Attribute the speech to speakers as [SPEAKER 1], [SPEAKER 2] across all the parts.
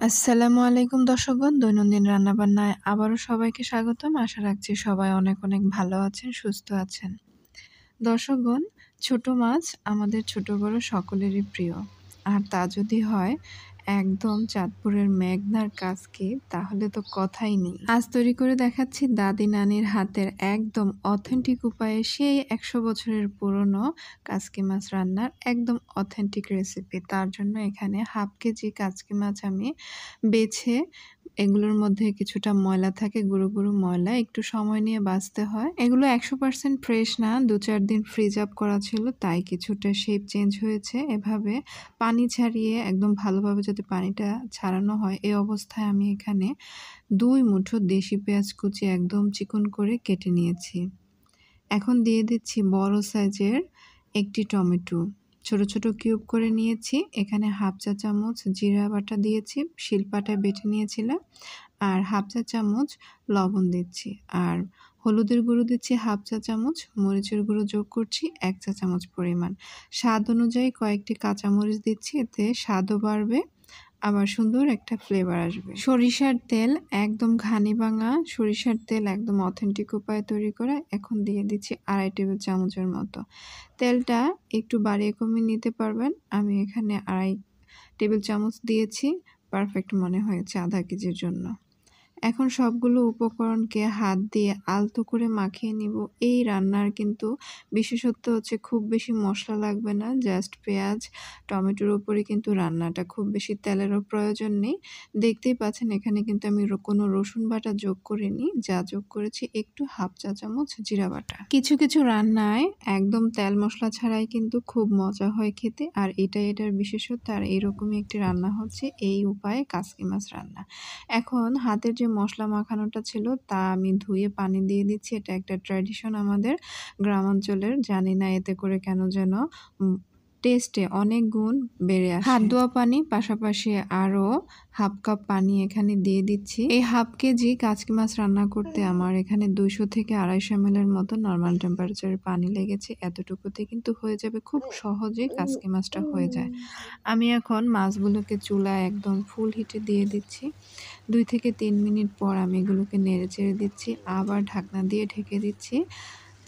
[SPEAKER 1] আসসালামু আলাইকুম দর্শকগণ, দৈনন্দিন রান্নাবান্নায় আবারও সবাইকে স্বাগতম। আশা রাখছি সবাই অনেক অনেক ভালো আছেন, সুস্থ আছেন। দর্শকগণ, ছোট মাছ আমাদের ছোট বড় সকলেরই প্রিয়। আর তা যদি হয় একদম চাঁদপুরের মেঘনার কাচকি, তাহলে তো কথাই নেই। আজ তৈরি করে দেখাচ্ছি দাদি নানির হাতের একদম অথেন্টিক উপায়ে সেই ১০০ বছরের পুরনো কাচকি মাছ রান্নার একদম অথেন্টিক রেসিপি। তার জন্য এখানে হাফ কেজি কাচকি মাছ আমি বেছে এগুলোর মধ্যে কিছুটা ময়লা থাকে, গুঁড়ো গুঁড়ো ময়লা, একটু সময় নিয়ে বাছতে হয়। এগুলো ১০০% ফ্রেশ না, ২-৪ দিন ফ্রিজ আপ করা ছিল, তাই কিছুটা শেপ চেঞ্জ হয়েছে। এভাবে পানি ছাড়িয়ে একদম ভালোভাবে যাতে পানিটা ছাড়ানো হয়, এই অবস্থায় আমি এখানে ২ মুঠো দেশি পেঁয়াজ কুচি একদম চিকন করে কেটে নিয়েছি। এখন দিয়ে দিচ্ছি বড় সাইজের একটি টমেটো, ছোট ছোট কিউব করে নিয়েছি। এখানে হাফ চা চামচ জিরা বাটা দিয়েছি, শিলপাটায় বেটে নিয়েছিলাম। আর হাফ চা চামচ লবণ দিচ্ছি, আর হলুদের গুঁড়ো দিচ্ছি হাফ চা চামচ, মরিচের গুঁড়ো যোগ করছি ১ চা চামচ পরিমাণ। স্বাদ অনুযায়ী কয়েকটি কাঁচামরিচ দিচ্ছি, এতে স্বাদও বাড়বে, আবার সুন্দর একটা ফ্লেভার আসবে। সরিষার তেল একদম ঘানি ভাঙা সরিষার তেল, একদম অথেন্টিক উপায়ে তৈরি করা। এখন দিয়ে দিচ্ছি ২.৫ টেবিল চামচের মতো। তেলটা একটু বাড়িয়ে কমিয়ে নিতে পারবেন। আমি এখানে ২.৫ টেবিল চামচ দিয়েছি, পারফেক্ট মনে হয়েছে আধা কেজির জন্য। এখন সবগুলো উপকরণকে হাত দিয়ে আলতো করে মাখিয়ে নিব। এই রান্নার কিন্তু বিশেষত্ব হচ্ছে খুব বেশি মশলা লাগবে না, জাস্ট পেঁয়াজ টমেটোর উপরে কিন্তু রান্নাটা, খুব বেশি তেলেরও প্রয়োজন নেই। দেখতেই পাচ্ছেন এখানে কিন্তু আমি কোনো রসুন বাটা যোগ করিনি, যা যোগ করেছি একটু হাফ চা চামচ জিরা বাটা। কিছু কিছু রান্নায় একদম তেল মশলা ছাড়াই কিন্তু খুব মজা হয় খেতে, আর এটার বিশেষত্ব। আর এরকমই একটি রান্না হচ্ছে এই উপায়ে কাচকি মাছ রান্না। এখন হাতের যে মশলা মাখানোটা ছিল তা আমি ধুয়ে পানি দিয়ে দিচ্ছি। এটা একটা ট্র্যাডিশন আমাদের গ্রামাঞ্চলের। জানি না এতে করে কেন যেন টেস্টে অনেক গুণ বেড়ে আসে। হাত ধোয়া পানি, পাশাপাশি আরও হাফ কাপ পানি এখানে দিয়ে দিচ্ছি। এই হাফ কেজি কাচকি মাছ রান্না করতে আমার এখানে ২০০ থেকে ২৫০ ml এর মতো নর্মাল টেম্পারেচারের পানি লেগেছে। এতটুকুতে কিন্তু হয়ে যাবে, খুব সহজেই কাচকি মাছটা হয়ে যায়। আমি এখন মাছগুলোকে চুলায় একদম ফুল হিটে দিয়ে দিচ্ছি। ২ থেকে ৩ মিনিট পর আমি এগুলোকে নেড়েচেড়ে দিচ্ছি, আবার ঢাকনা দিয়ে ঢেকে দিচ্ছি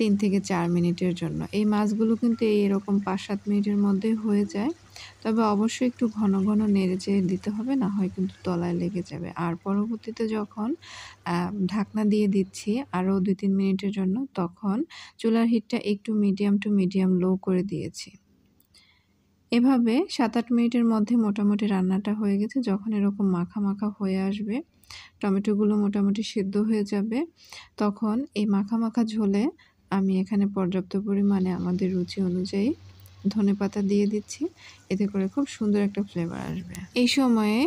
[SPEAKER 1] ৩ থেকে ৪ মিনিটের জন্য। এই মাছগুলো কিন্তু এরকম ৫-৭ মিনিটের মধ্যেই হয়ে যায়। তবে অবশ্যই একটু ঘন ঘন নেড়েচেড়ে দিতে হবে, না হয় কিন্তু তলায় লেগে যাবে। আর পরবর্তীতে যখন ঢাকনা দিয়ে দিচ্ছি আরও ২-৩ মিনিটের জন্য, তখন চুলার হিটটা একটু মিডিয়াম টু মিডিয়াম লো করে দিয়েছি। এভাবে ৭-৮ মিনিটের মধ্যে মোটামুটি রান্নাটা হয়ে গেছে। যখন এরকম মাখা মাখা হয়ে আসবে, টমেটোগুলো মোটামুটি সিদ্ধ হয়ে যাবে, তখন এই মাখা মাখা ঝোলে আমি এখানে পর্যাপ্ত পরিমাণে আমাদের রুচি অনুযায়ী ধনেপাতা দিয়ে দিচ্ছি। এতে করে খুব সুন্দর একটা ফ্লেভার আসবে। এই সময়ে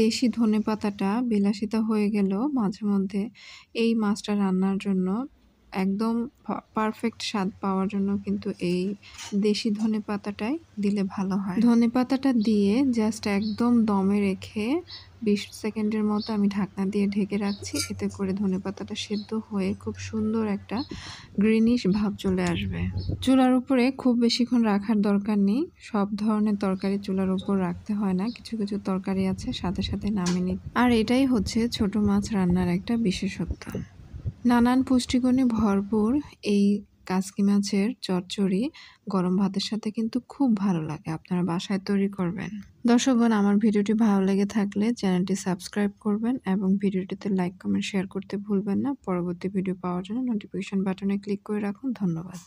[SPEAKER 1] দেশি ধনেপাতাটা বিলাসিতা হয়ে গেল মাঝে মধ্যে এই মাছটা রান্নার জন্য। একদম পারফেক্ট স্বাদ পাওয়ার জন্য কিন্তু এই দেশি ধনেপাতাটাই দিলে ভালো হয়। ধনেপাতাটা দিয়ে জাস্ট একদম দমে রেখে ২০ সেকেন্ডের মতো আমি ঢাকনা দিয়ে ঢেকে রাখছি। এতে করে ধনেপাতাটা সেদ্ধ হয়ে খুব সুন্দর একটা গ্রিনিশ ভাব চলে আসবে। চুলার উপরে খুব বেশিক্ষণ রাখার দরকার নেই। সব ধরনের তরকারি চুলার উপর রাখতে হয় না, কিছু কিছু তরকারি আছে সাথে সাথে নামিয়ে নিতে। আর এটাই হচ্ছে ছোট মাছ রান্নার একটা বিশেষত্ব। নানান পুষ্টিগুণে ভরপুর এই কাচকি মাছের চচ্চড়ি গরম ভাতের সাথে কিন্তু খুব ভালো লাগে। আপনারা বাসায় তৈরি করবেন। দর্শকগণ, আমার ভিডিওটি ভালো লেগে থাকলে চ্যানেলটি সাবস্ক্রাইব করবেন এবং ভিডিওটিতে লাইক কমেন্ট শেয়ার করতে ভুলবেন না। পরবর্তী ভিডিও পাওয়ার জন্য নোটিফিকেশন বাটনে ক্লিক করে রাখুন। ধন্যবাদ।